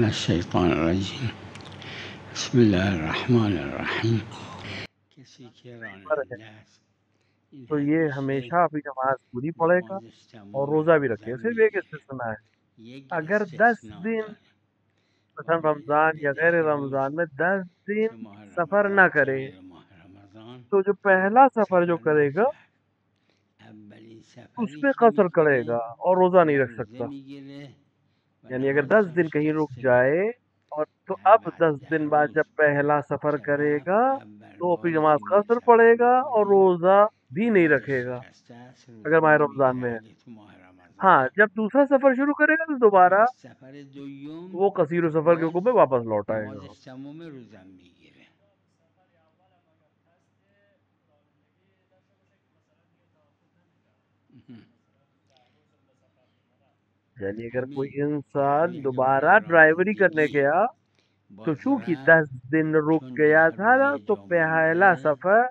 الشیطان الرجیم بسم اللہ الرحمن الرحیم کسی کے رانندہ است این تو یہ همیشه ہمیشہ اپنی نماز پوری پڑھے گا نمازش اور تمام روزہ بھی رکھے گا. صرف روزه ایک استثناء ہے، یک اگر 10 استثناء دن داره مثلا رمضان یا غیر 10 روز رمضان میں 10 که دن ماه سفر نہ رمضان که کرے غیر ماه رمضان تو جو پہلا سفر جو سفر کرے گا نکرد اولین اس سفری پہ که قصر کرے گا میکنه اور روزہ نہیں یا رکھ روزه سکتا. میگیره و یعنی اگر 10 دن نمازش کہیں رک کسر جائے اور تو در اب بعد 10 10 دن بعد روز جب پہلا سفر که کرے رفت گا اول تو اپنی باری نماز که میره قصر سفر پڑے گا اور میکنه روزہ بھی نہیں نمازش رکھے گا شکسته است اگر روزه ماہ رمضان نمیگیره میں ہے. اگه تو ماه ہاں رمضانه جب دوسرا سفر شروع کرے گا تو دوبارہ اما سفر دوم وہ قصیر و سفر کے باز حکم میں واپس لوٹ آئے گا. نمازش تمام روزم میگیره. یعنی اگر همین کوئی انسان همین دوبارہ جمله ڈرائیوری کرنے رانندگی گیا تو باز چونکہ رفت 10 دن رک چون گیا 10 تھا روز نا یه تو جا پہلا مونده سفر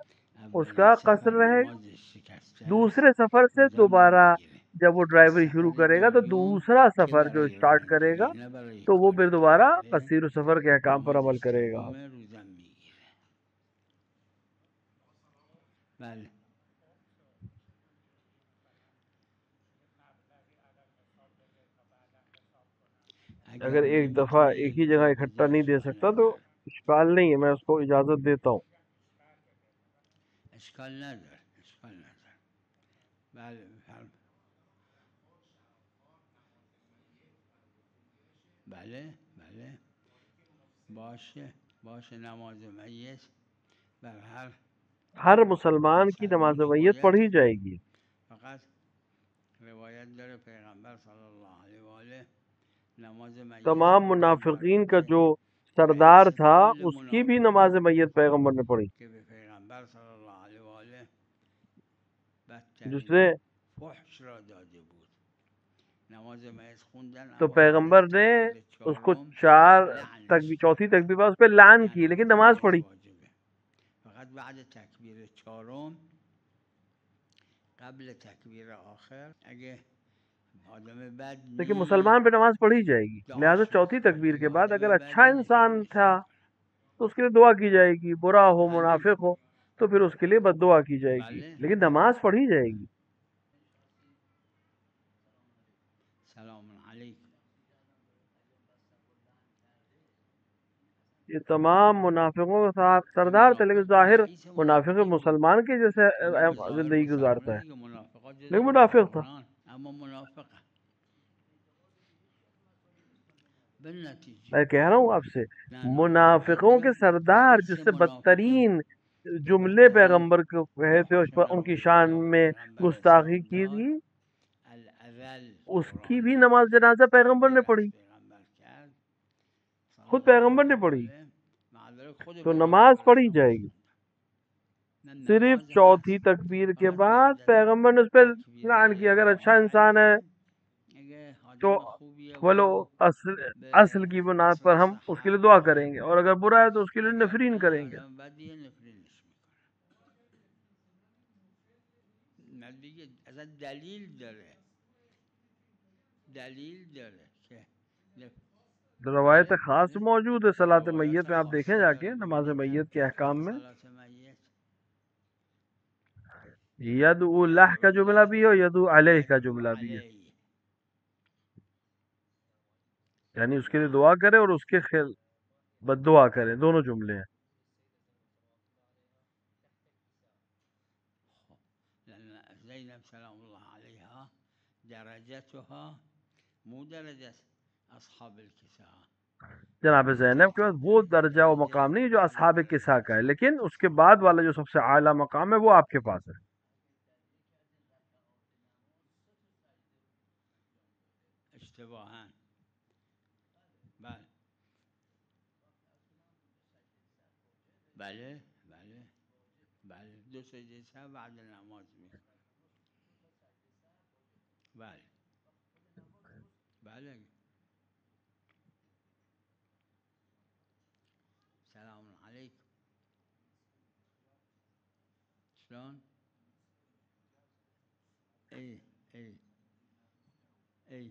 اس اولین کا قصر سفر رہے گا. نمازش شکسته است دوسرے سفر سے روزم دوبارہ نمیگیره. جب وہ پس ڈرائیوری شروع سفر کرے گا تو دوم دوسرا که سفر جو برای اسٹارٹ کرے گا رانندگی نه برای تو وہ کار پھر دوبارہ دیگره قصیر و سفر کے احکام پر عمل نمازش کرے گا. تمام روزم میگیره. بله اگر اگر ایک دفعہ نمیتونه ایک یک ہی جگہ جا اکٹھا بده نہیں دے اشکال سکتا تو نداره. اشکال نہیں ہے، میں اس کو اجازت دیتا ہوں. اشکال نداره. اشکال نداره. بله بفرم. بله بله باشه باشه نماز میت بر هر ہر مسلمان کی نماز مسلمونی میت باید پڑھی جائے خوند. گی. فقط روایت داره پیغمبر صلی الله علیه و آله نماز میت تمام خوندن در منافقین کا روزه جو به سردار حیث تھا کل اس کی بھی منافقین نماز میت پیغمبر نے پڑھی. که به پیغمبر صلی الله علیه و آله جس بدترین نے فحش را داده بود. نماز میت خوندن تو اما بعد از پیغمبر نے تکبیر اس کو چهارم 4 لعنش چوتھی کرد. تکبیر بعد اس پہ لعن نه کی لیکن نماز نماز میت پڑھی. واجبه. فقط بعد تکبیر چهارم قبل تکبیر آخر اگه آدم بد لیکن نیت مسلمان پہ نماز پڑھی جائے گی. لہذا داشت چوتھی باشه تکبیر کے دیگه بعد اگر آدم اچھا بدی انسان نمیتونست تھا بکنه. تو اس کے لیے دعا کی جائے گی، برا ہو همین منافق ہو تو پھر اس کے لیے بد دعا کی جائے گی، بله لیکن بله نماز پڑھی جائے گی. سلام علیکم. یہ تمام منافقوں کے ساتھ که سردار تھے لیکن منافق ظاہر رئیس منافق منافقین بود. مسلمان کے جیسے همه به ظاهر زندگی مسلمانه گزارتا ہے دیگه منافقات جز لیکن منافق تھا. مسلمانان اما منافقه. به نتیجه میں کہہ رہا ہوں آپ سے نه نه منافقوں کے مقدمه سردار رئیس جس سے منافقین بدترین که جملے بدترین پیغمبر کو کہے تھے، فحش ان کی نامه شان خدا به میں پیغمبر گستاخی اسلام کی داد تھی، الاول اس کی قرآن بھی را نماز جنازہ پیغمبر نے تکذیب پڑھی، از پیغمبر کرد صلی خود الله پیغمبر نے علیه و پڑھی. آله. معذرت خود تو نماز پیغمبر پڑھی اسلام جائے گی. فرمودن نه صرف نماز چوتھی هست تکبیر کے فقط بعد بعد از پیغمبر نے اس پہ لعن تکبیره کیا. اگر اچھا انسان ہے آخری اگه تو آدم خوبیه ولو و اصل به کی بنیاد پر اصل ہم اس کے لیے صحت دعا کریں داره گے، اور اگر برا ہے تو اس کے لیے اگر نفرین نه کریں گے. آدم بدیه نفرینش میکنه. نه دیگه اصلا دلیل داره که روایت بله خاص بله موجود ہے صلاۃ میت روایات میں، آپ دیکھیں خاصه جا داره. کے نماز ببینید در میت کے کتاب احکام میں صلات میت یدعو لہ کا یدعو جملہ له بھی ہے اور یدعو و علیہ کا یدعو جملہ بھی ہے، علیه. یعنی اس کے لیے نعم دعا کرے اور اس کے بد دعا کرے، دونوں جملے ہیں. لأن زینب سلام الله علیها درجتها مو درجة اصحاب الكساء. جناب زینب کے بعد وہ درجہ و مقام نہیں جو اصحاب کسا کا ہے، لیکن اس کے بعد والا جو سب سے اعلیٰ مقام ہے وہ آپ کے پاس ہے. اشتباها. بله بله بله بله 2 سجده سهو بعد نماز میکنه. بله بله سلام علیکم. شلون؟ ای ای ای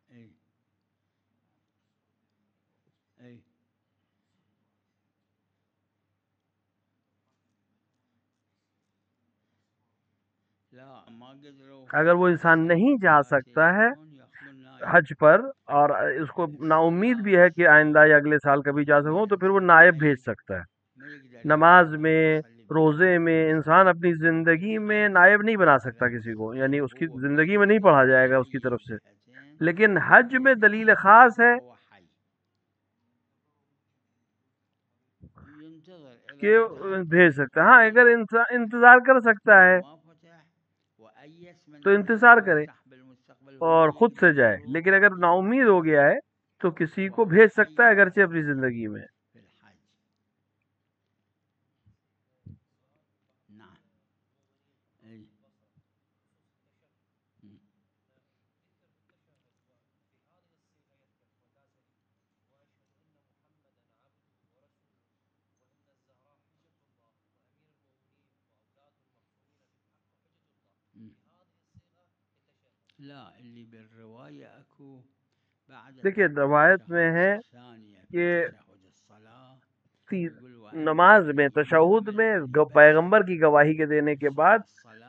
ای اگر وہ انسان نہیں جا سکتا ہے حج پر اور اس کو نا امید بھی ہے کہ آئندہ یا اگلے سال کبھی جا سکوں، تو پھر وہ نائب بھیج سکتا ہے۔ نماز میں، روزے میں انسان اپنی زندگی میں نائب نہیں بنا سکتا کسی کو، یعنی اس کی زندگی میں نہیں پڑھا جائے گا اس کی طرف سے، لیکن حج میں دلیل خاص ہے کہ بھیج سکتا ہے۔ ہاں اگر انسان انتظار کر سکتا ہے تو انتظار کرے اور خود سے جائے، لیکن اگر نا امید ہو گیا ہے تو کسی کو بھیج سکتا ہے اگرچہ اپنی زندگی میں۔ دیکھیے روایت میں ہے کہ نماز میں تشہد میں پیغمبر کی گواہی کے دینے کے بعد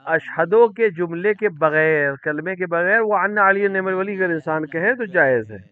اشہدو کے جملے کے بغیر، کلمے کے بغیر وہ عن علی نعم الولی اگر انسان کہے تو جائز ہے۔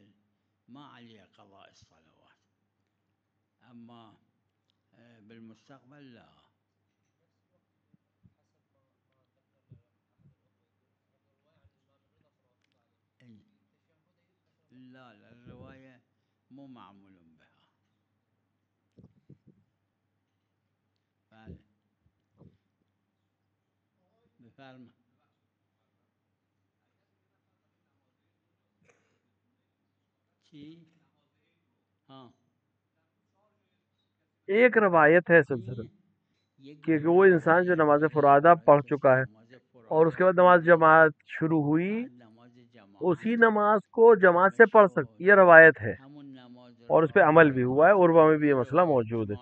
ایک روایت ہے سلسلہ کہ وہ انسان جو نماز فرادہ پڑھ چکا ہے اور اس کے بعد نماز جماعت شروع ہوئی، اسی نماز کو جماعت سے پڑھ سکتی، یہ روایت ہے اور اس پہ عمل بھی ہوا ہے، عروہ میں بھی یہ مسئلہ موجود ہے۔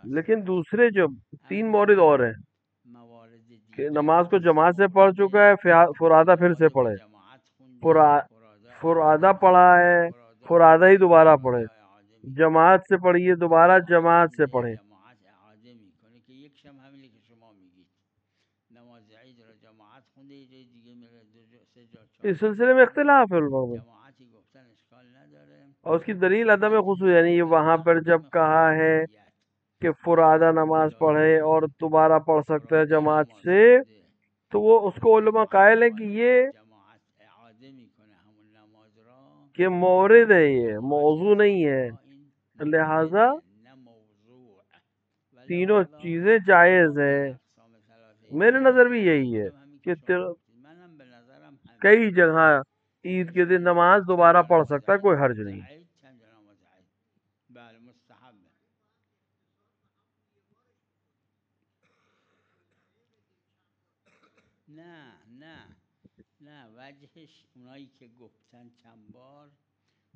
لیکن دوسرے جو 3 مورد اور ہیں کہ نماز کو جماعت سے پڑھ چکا ہے، فرادہ پھر سے پڑھے، فرادہ پڑھا ہے فرادہ ہی دوبارہ پڑھے، جماعت سے پڑھیے دوبارہ جماعت سے پڑھے۔ اس سلسلے میں اختلاف ہے علماء میں، اور اس کی دلیل عدم خصوص، یعنی وہاں پر جب کہا ہے کہ فرادہ نماز پڑھے اور دوبارہ پڑھ سکتا ہے جماعت سے، تو وہ اس کو علماء قائل ہیں کہ یہ کہ مورد ہے، یہ موضوع نہیں ہے، لہذا تینوں چیزیں جائز ہے۔ میرے نظر بھی یہی ہے کہ کئی جگہ عید کے دن نماز دوبارہ پڑھ سکتا ہے، کوئی حرج نہیں۔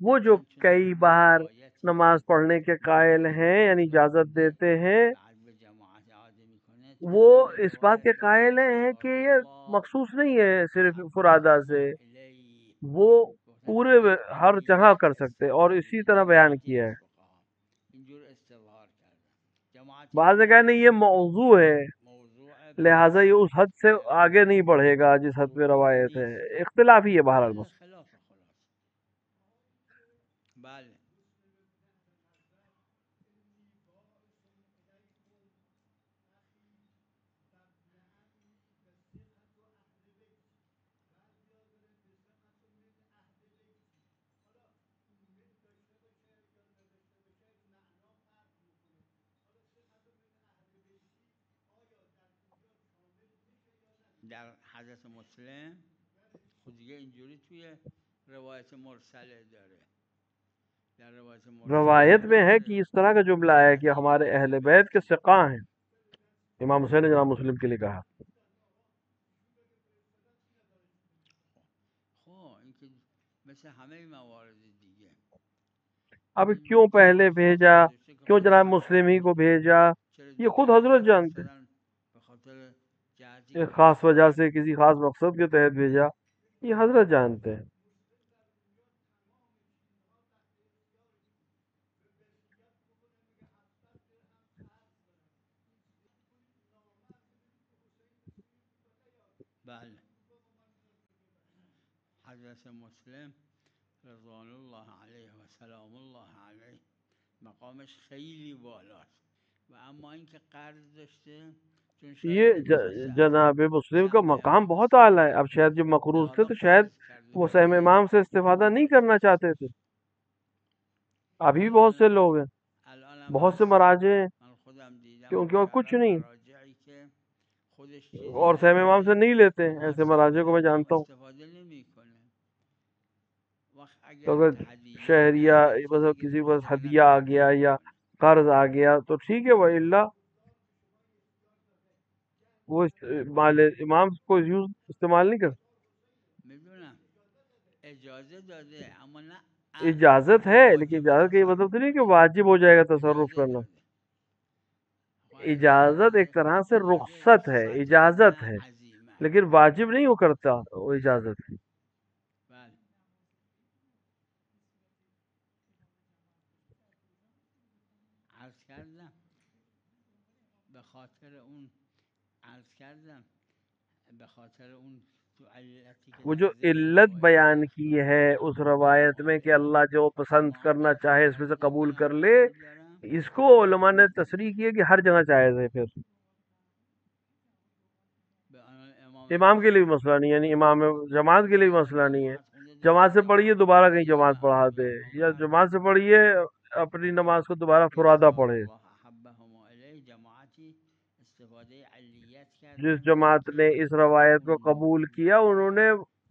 وہ جو کئی بار نماز پڑھنے کے قائل ہیں، یعنی اجازت دیتے ہیں، وہ اس بات کے قائل ہیں کہ یہ مخصوص نہیں ہے صرف فرادہ سے، وہ پورے ہر جگہ کر سکتے، اور اسی طرح بیان کیا ہے۔ بعض نے کہا نہیں یہ موضوع ہے، لہٰذا یہ اس حد سے آگے نہیں بڑھے گا جس حد پہ روایت ہے، اختلافی ہے بہرحال مسئلہ۔ در حضرت مسلم خود دیگه اینجوری توی روایت مرسله داره، در روایت مرسله روایت میں ہے کہ اس طرح کا جملہ ہے کہ ہمارے اہل بیت کے ثقہ ہیں، امام حسین نے جناب مسلم کے لیے کہا۔ مثل همه موارد دیگه اب کیوں پہلے بھیجا، کیوں جناب مسلم ہی کو بھیجا، یہ خود حضرت جانتے ہیں، ایک خاص وجہ سے کسی خاص مقصد کے تحت بھیجا، یہ حضرت جانتے ہیں۔ بله. حضرت مسلم رضوان الله علیه و سلام الله علیه مقامش خیلی بالاست و اما اینکه قرض داشته چون شاید یہ نمیخواسته جناب مسلم کا سهم مقام امام بہت استفاده اعلیٰ ہے. اب کنه شاید جب مقروض تھے لہذا تو شاید قرض کرده وہ سہم بوده امام سے استفادہ نہیں کرنا چاہتے تھے. ابھی بھی بہت سے لوگ ہیں، الان بہت سے هست. مراجع ہیں من خودم دیدم کہ ان کے پاس کچھ نہیں مراجعی که خودش چیزی اور سہم امام سے نداره نہیں لیتے. با ایسے سهم مراجع کو میں امام جانتا ہوں. استفاده نمیکنه. وقت تو اگر اگر هدیه شہریہ نه که مطلب دیگه کسی به کے پاس خاطر اینم ہدیہ آ قرض گیا یا نمیکنه. قرض آ گیا تو ٹھیک ہے، وَإِلَّا وہ مال امام کو یوز استعمال نہیں کر. میدونم اجازه داده اما نه اجازت ہے، لیکن واجب اجازت کا یہ مطلب تصرف تو نہیں کہ کنه. واجب ہو جائے گا تصرف اجازه کرنا. داده. اگر اجازت ایک طرح سے رخصت ہے، اجازت ہے، عظیمه. لیکن واجب نہیں وہ کرتا وہ اجازت. بله. عرض کردم به خاطر اون عرض کردم به خاطر اون تو علتی که وہ در جو ذیل علت روایت بیان کی ہے اس روایت میں کہ اللہ جو پسند کرنا چاہے اس میں سے قبول کر لے، اس کو علماء نے تصریح کی ہے کہ ہر جگہ جائز ہے. پھر امام کے لیے بھی مسئلہ نہیں، یعنی امام جماعت کے لیے بھی مسئلہ نہیں ہے. جماعت سے پڑھیے دوبارہ کہیں جماعت پڑھا دے، یا جماعت سے پڑھیے اپنی نماز کو دوبارہ فرادہ پڑھے. جس جماعت نے اس روایت کو قبول کیا انہوں نے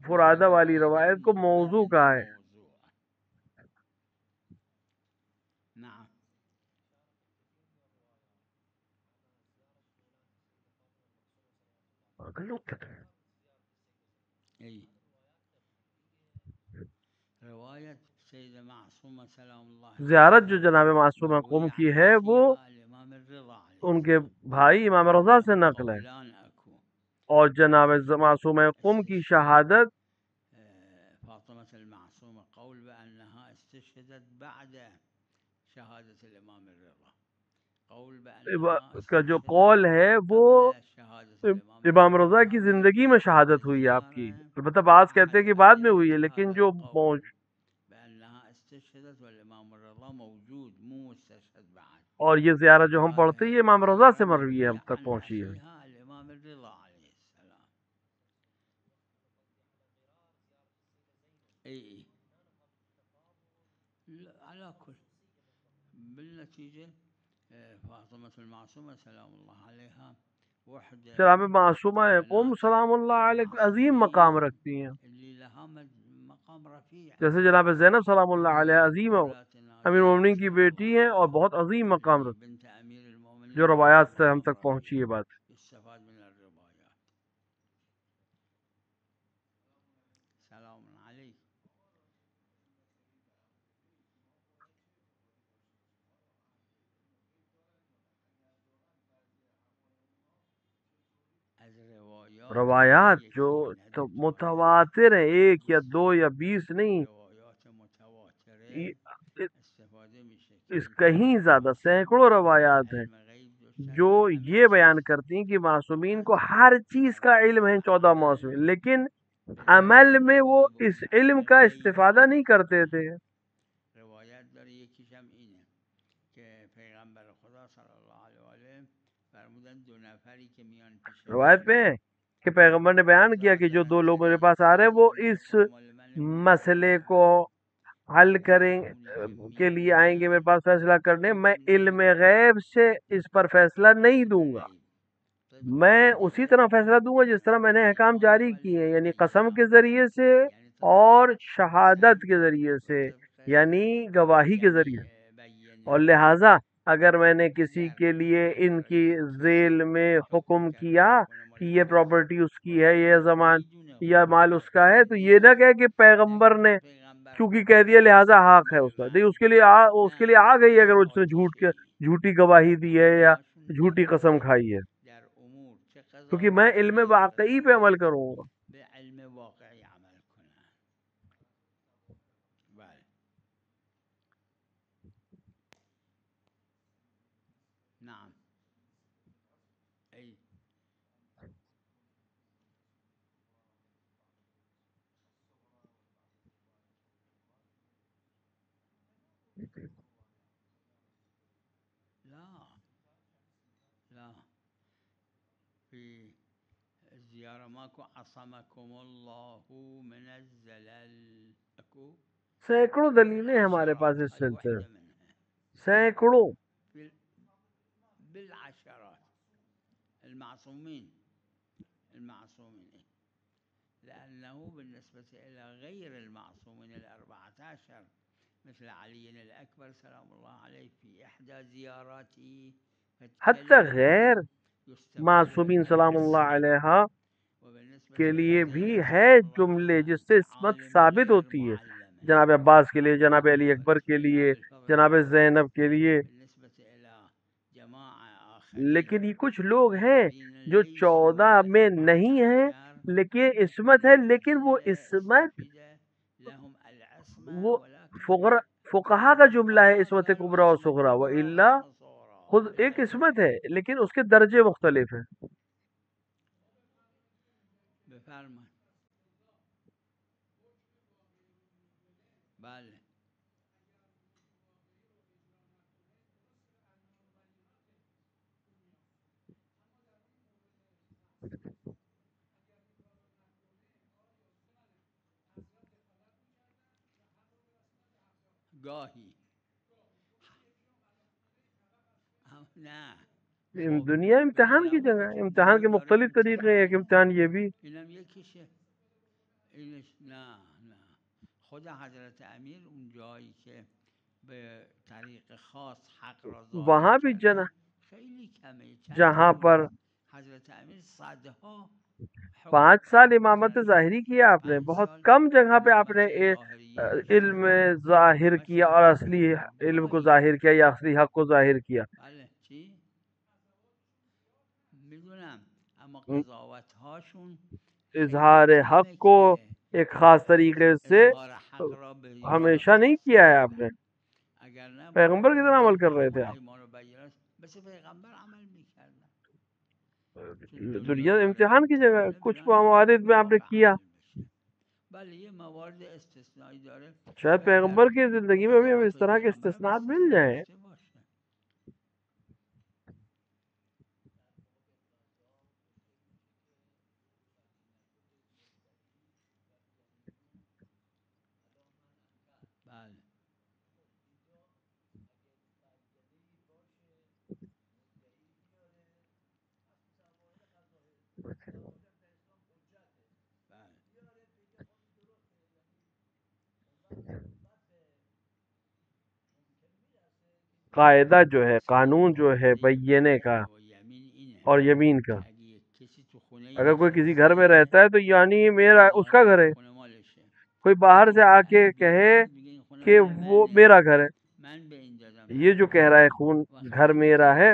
فرادہ والی روایت کو موضوع کہا ہے. نعم. روایت سید معصومہ سلام اللہ زیارت جو جناب معصومہ قم کی ہے وہ ان کے بھائی امام رضا سے نقل ہے، اور جناب معصومہ قم کی شہادت فاطمہ المعصومہ قول بأنها استشهدت بعد شہادت الامام الرضا. قول بأنها کا جو قول ہے وہ قبل شہادت الامام امام رضا کی زندگی میں شہادت ہوئی ہے آپ کی. البتہ بعض کہتے ہیں کہ بعد میں ہوئی ہے، لیکن جو بأنها استشهدت والامام الرضا موجود مو مستشهد بعد. اور یہ زیارت جو ہم پڑھتے ہیں یہ امام رضا سے مروی ہے، ہم تک پہنچی ہے. الامام الرضا علیہ السلام. ای على كل بالنتیجه فاطمة المعصومة سلام الله عليها وحده جناب معصومہ قم سلام اللہ علیہ عظیم مقام رکھتی ہیں، اللي لها مقام رفيع. جیسے جناب زینب سلام اللہ علیہ عظیم امیر المومنین کی بیٹی ہیں اور بہت عظیم مقام رکھتی بنت امیر ہیں، المؤمنین جو روایات سے ہم تک پہنچی ہے بات. استفاد من الروایات. سلام علیکم. روایات جو متواتر ہیں، ایک یا دو یا 20 نہیں، روایات متواتره استفاده میشه اس کہیں زیادہ سینکڑوں روایات ہیں جو یہ بیان کرتی ہیں کہ معصومین کو ہر چیز کا علم ہے 14 معصومین، لیکن عمل میں وہ اس علم کا استفادہ نہیں کرتے تھے. روایت داره یکیش هم اینه که پیغمبر خدا صلی الله علیه و آله فرمودن دو نفری که میان پیش روایت میں ہے کہ پیغمبر نے بیان کیا کہ جو دو لوگ میرے پاس آ رہے ہیں وہ اس مسئلے کو حل کریں کے لیے آئیں گے میرے پاس فیصلہ کرنے، میں علم غیب سے اس پر فیصلہ نہیں دوں گا، میں اسی طرح فیصلہ دوں گا جس طرح میں نے احکام جاری کیے ہیں، یعنی قسم کے ذریعے سے اور شہادت کے ذریعے سے، یعنی گواہی کے ذریعے. اور لہٰذا اگر میں نے کسی کے لیے ان کی ذیل میں حکم کیا کہ یہ پراپرٹی اس کی ہے، یہ زمان یا مال اس کا ہے، تو یہ نہ کہے کہ پیغمبر نے کیونکہ کہہ دیا لہٰذا حق ہے اس کا. اس کے لیے آ گئی اگر اس نے جھوٹی گواہی دی ہے یا جھوٹی قسم کھائی ہے، کیونکہ میں علم واقعی پہ عمل کروں گا. علم واقعی عمل کنه. بله. نعم. ای لا لا في الزيارة ماكو عصمكم الله من الزلل اكو سینکڑوں دلیلیں ہیں ہمارے پاس عشرات، اس هاي سلسلے، واحدة منها سینکڑوں. بال- بالعشرات. المعصومين المعصومين لأنه بالنسبة إلى غير المعصومين 14 مثل علي الأكبر سلام الله عليه في إحدى زياراته حتی فالتالي غیر يستفاد معصومین من سلام اللہ العصمة. علیہ وبالنسبة کے لیے إلى بھی زينب ہے سلام الله جملے عليها جس سے عصمت كعالم ثابت غير ہوتی ہے، معلمة. جناب عباس کے لیے، جناب علی بالنسبة اکبر کے إلى لیے، أبي الفضل جناب العباسي، زینب کے لیے. بالنسبة إلى جماعة آخرين لیکن یہ کچھ لوگ ہیں آخرين جو ليسوا 14 من میں نہیں ہیں 14 لیکن عصمت ہے، لیکن وہ عصمت الأساتذة لهم العصمة وہ ولكن فقہا کا جملہ ہے، عصمت غير کبریٰ و عصمة صغریٰ، و كبرى الا وعصمة صغرى. خود ایک عصمت ہے لیکن اس کے درجے مختلف ہیں. بفرمایید. بله گاهی نه دنیا امتحان کی جگہ ہے، امتحان کے مختلف طریقے ہیں، ایک امتحان یہ بھی. اینم یکیشه. اینش نه خود حضرت امیر اون جایی که به طریق خاص حق را وہاں ظاهر بھی کردن خیلی کمه. جہاں پر حضرت امیر صدها 5 سال امامت ظاہری کیا آپ نے، بہت کم جگہ پہ آپ نے علم ظاہر کیا اور اصلی علم کو ظاہر کیا یا اصلی حق کو ظاہر کیا. بله چی؟ میدونم اما قضاوت هاشون اظہار حق کو ایک خاص طریقے سے اظهار حق را به ہمیشہ نہیں کیا ہے آپ نے. اگر نه پیغمبر کی طرح عمل کر رہے تھے آپ. ایمان و بیات مثل پیغمبر عمل میکردن. دنیا امتحان کی جگہ ہے، کچھ موارد میں آپ نے کیا. بله یه موارد استثنایی داره شاید پیغمبر کی زندگی میں بھی ہمیں اس طرح کے استثناءات مل جائیں. قاعدہ جو ہے، قانون جو ہے بینے کا اور یمین کا، اگر کوئی کسی گھر میں رہتا ہے تو یعنی میرا اس کا گھر ہے. کوئی باہر سے آ کے کہے کہ وہ میرا گھر ہے، یہ جو کہہ رہا ہے خون گھر میرا ہے،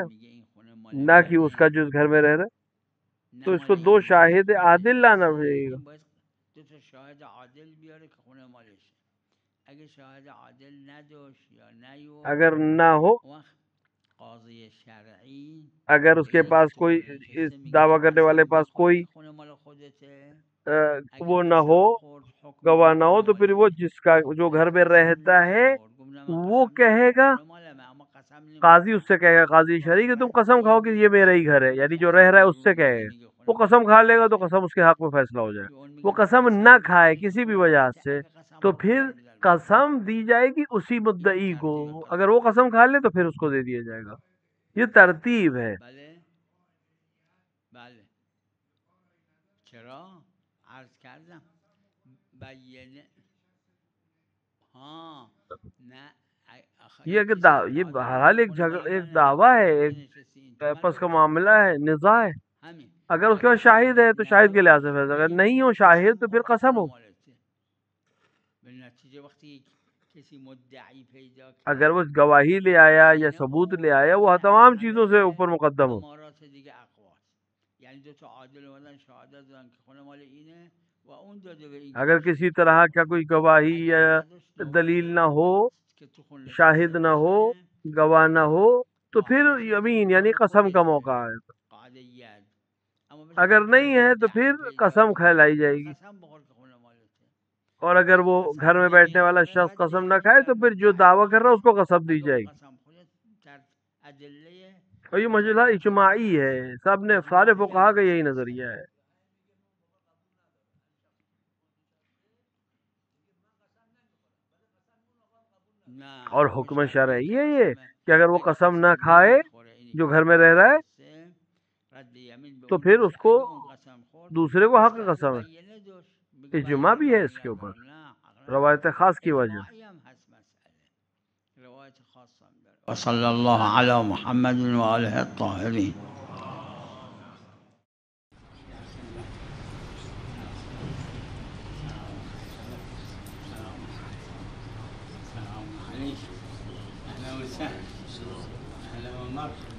نہ کہ اس کا جو اس گھر میں رہ رہا ہے، تو اس کو 2 شاہد عادل لانا پڑے گا. شاهد عادل بیاره که خونه مالشه. اگه شاهد عادل نداشت یا نیورد اگر نہ ہو، قاضی شرعی اگر اس کے پاس کوئی دعویٰ کرنے والے پاس کوئی خونه مال خودته وہ نہ ہو، گواہ نہ ہو، تو پھر وہ جس کا جو گھر میں رہتا ہے وہ کہے گا، قاضی اس سے کہے گا، قاضی شرعی کہ تم قسم کھاؤ کہ یہ میرا ہی گھر ہے، یعنی جو رہ رہا ہے اس سے کہے گا. وہ قسم کھا لے گا تو قسم اس کے حق میں فیصلہ ہو جائے. وہ قسم نہ کھائے کسی بھی وجہ سے تو پھر قسم دی جائے گی اسی مدعی کو. اگر وہ قسم کھا لے تو پھر اس کو دے دیا جائے گا. یہ ترتیب ہے. بله چرا عرض کردم بیانه ہاں نه یہ یہ بہرحال ایک دعویٰ ہے، ایک پس کا معاملہ ہے، نزاع ہے. اگر اس کے پاس شاہد ہے تو شاہد کے لحاظ سے فیصلہ، اگر نہیں ہو شاہد تو پھر قسم ہو. اگر وہ گواہی لے آیا یا ثبوت لے آیا وہ تمام چیزوں سے اوپر مقدم ہو. اگر کسی طرح کا کوئی گواہی یا دلیل نہ ہو، شاہد نہ ہو، گواہ نہ ہو، تو پھر یمین یعنی قسم کا موقع ہے. اگر نہیں ہے تو پھر قسم کھلائی جائے گی. اور اگر وہ گھر میں بیٹھنے والا شخص قسم نہ کھائے تو پھر جو دعویٰ کر رہا ہے اس کو قسم دی جائے گی. اور یہ مسئلہ اجماعی ہے، سب نے سارے فقہا کا یہی نظریہ ہے. اور حکم شرعی ہے یہ کہ اگر وہ قسم نہ کھائے جو گھر میں رہ رہا ہے تو پھر اس کو دوسرے کو حق قسم ہے. اجماع بھی ہے اس کے اوپر روایت خاص کی وجہ. وصلی اللہ علی محمد وآلہ الطاہرین. السلام علیکم. اهلا وسهلا. اهلا ومرحبا.